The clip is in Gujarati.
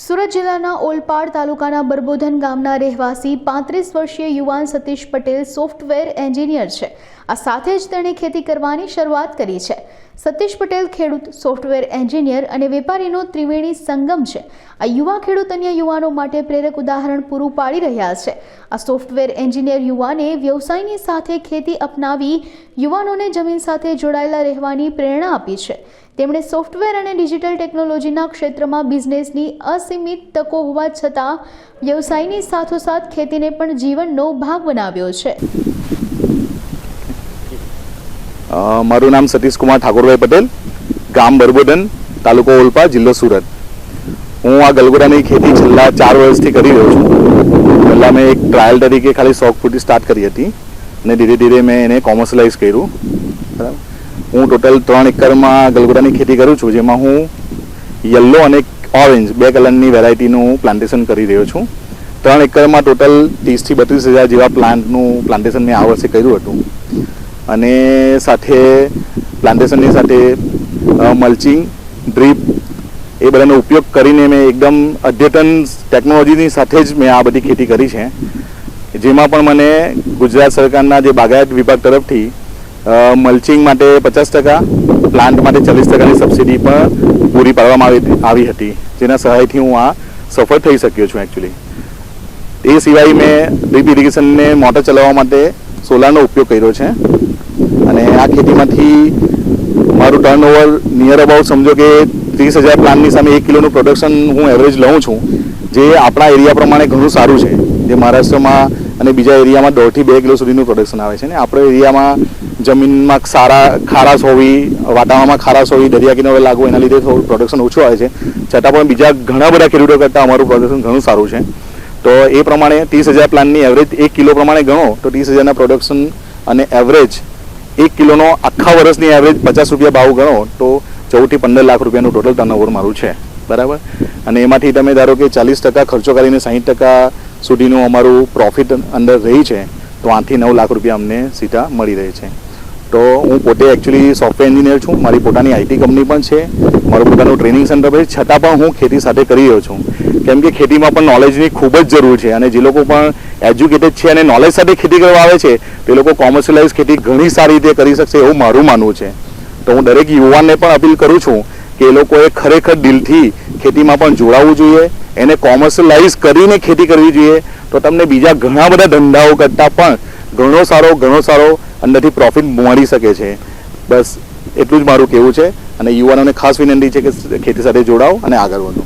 સુરત જિલ્લાના ઓલપાડ તાલુકાના બરબોધન ગામના રહેવાસી 35 વર્ષીય યુવાન સતીશ પટેલ સોફ્ટવેર એન્જિનિયર છે। આ સાથે જ તેણે ખેતી કરવાની શરૂઆત કરી છે। સતીશ પટેલ ખેડૂત, સોફ્ટવેર એન્જિનિયર અને વેપારીનો ત્રિવેણી સંગમ છે। આ યુવા ખેડૂત અન્ય યુવાનો માટે પ્રેરક ઉદાહરણ પૂરું પાડી રહ્યા છે। આ સોફ્ટવેર એન્જિનિયર યુવાને વ્યવસાયની સાથે ખેતી અપનાવી યુવાનોને જમીન સાથે જોડાયેલા રહેવાની પ્રેરણા આપી છે। તેમણે સોફ્ટવેર અને ડિજિટલ ટેકનોલોજીના ક્ષેત્રમાં બિઝનેસની અસીમિત તકો હોવા છતાં વ્યવસાયની સાથોસાથ ખેતીને પણ જીવનનો ભાગ બનાવ્યો છે। મારું નામ સતીશ કુમાર ઠાકોરભાઈ પટેલ, ગામ બરબોધન, તાલુકો ઓલપાડ, જિલ્લો સુરત। હું આ ગલગોરાની ખેતી છેલ્લા 4 વર્ષથી કરી રહ્યો છું। પહેલાં મેં એક ટ્રાયલ તરીકે ખાલી શોખ પૂરતી સ્ટાર્ટ કરી હતી અને ધીરે ધીરે મેં એને કોમર્શિયલાઇઝ કર્યું। બરાબર, હું ટોટલ 3 એકરમાં ગલગોરાની ખેતી કરું છું, જેમાં હું યલો અને ઓરેન્જ 2 કલરની વેરાયટીનું પ્લાન્ટેશન કરી રહ્યો છું। 3 એકરમાં ટોટલ 30 થી 32 હજાર જેવા પ્લાન્ટનું પ્લાન્ટેશન મેં આ વર્ષે કર્યું હતું અને સાથે પ્લાન્ટેશનની સાથે મલ્ચિંગ, ડ્રીપ એ બધાનો ઉપયોગ કરીને મેં એકદમ અદ્યતન ટેકનોલોજીની સાથે જ મેં આ બધી ખેતી કરી છે, જેમાં પણ મને ગુજરાત સરકારના જે બાગાયત વિભાગ તરફથી મલ્ચિંગ માટે 50%, પ્લાન્ટ માટે 40%ની સબસિડી પણ પૂરી પાડવામાં આવી હતી, જેના સહાયથી હું આ સફળ થઈ શક્યો છું એકચ્યુઅલી। એ સિવાય મેં ડ્રીપ ઇરિગેશનને મોટર ચલાવવા માટે સોલારનો ઉપયોગ કર્યો છે અને આ ખેતીમાંથી મારું ટર્નઓવર નિયર અબાઉટ સમજો કે 30,000 પ્લાન્ટની સામે 1 કિલોનું પ્રોડક્શન હું એવરેજ લઉં છું, જે આપણા એરિયા પ્રમાણે ઘણું સારું છે। જે મહારાષ્ટ્રમાં અને બીજા એરિયામાં 1.5 થી 2 કિલો સુધીનું પ્રોડક્શન આવે છે ને આપણો એરિયામાં જમીનમાં ખારાશ હોવી, વાતાવરણમાં ખારાશ હોવી, દરિયા કિનારે લાગવું, એના લીધે થોડું પ્રોડક્શન ઓછું આવે છે, છતાં પણ બીજા ઘણા બધા ખેડૂતો કરતાં અમારું પ્રોડક્શન ઘણું સારું છે। તો એ પ્રમાણે 30,000 પ્લાન્ટની એવરેજ 1 કિલો પ્રમાણે ગણો તો 30,000ના પ્રોડક્શન અને એવરેજ 1 કિલોનો આખા વર્ષની એવરેજ 50 રૂપિયા ભાવ ગણો તો 14 થી 15 લાખ રૂપિયાનું ટોટલ ટર્નઓવર મારું છે, બરાબર। અને એમાંથી તમે ધારો કે 40% ખર્ચો કરીને 60% સુધીનું અમારું પ્રોફિટ અંદર રહી છે, તો 8 થી 9 લાખ રૂપિયા અમને સીધા મળી રહે છે। તો હું પોતે એકચ્યુઅલી સોફ્ટવેર એન્જિનિયર છું, મારી પોતાની આઈટી કંપની પણ છે, મારું પોતાનું ટ્રેનિંગ સેન્ટર પણ છે, છતાં પણ હું ખેતી સાથે કરી રહ્યો છું, કેમ કે ખેતીમાં પણ નોલેજની ખૂબ જ જરૂર છે અને જે લોકો પણ એજ્યુકેટેડ છે અને નોલેજ સાથે ખેતી કરવા આવે છે તે લોકો કોમર્શિયલાઇઝ ખેતી ઘણી સારી રીતે કરી શકશે એવું મારું માનવું છે। તો હું દરેક યુવાનને પણ અપીલ કરું છું કે એ લોકોએ ખરેખર દિલથી ખેતીમાં પણ જોડાવવું જોઈએ, એને કોમર્શિયલાઇઝ કરીને ખેતી કરવી જોઈએ, તો તમને બીજા ઘણા બધા ધંધાઓ કરતાં પણ ઘણો સારો અંદરથી પ્રોફિટ મળી શકે છે। બસ એટલું જ મારું કહેવું છે અને યુવાનોને ખાસ વિનંતી છે કે ખેતી સાથે જોડાઓ અને આગળ વધો।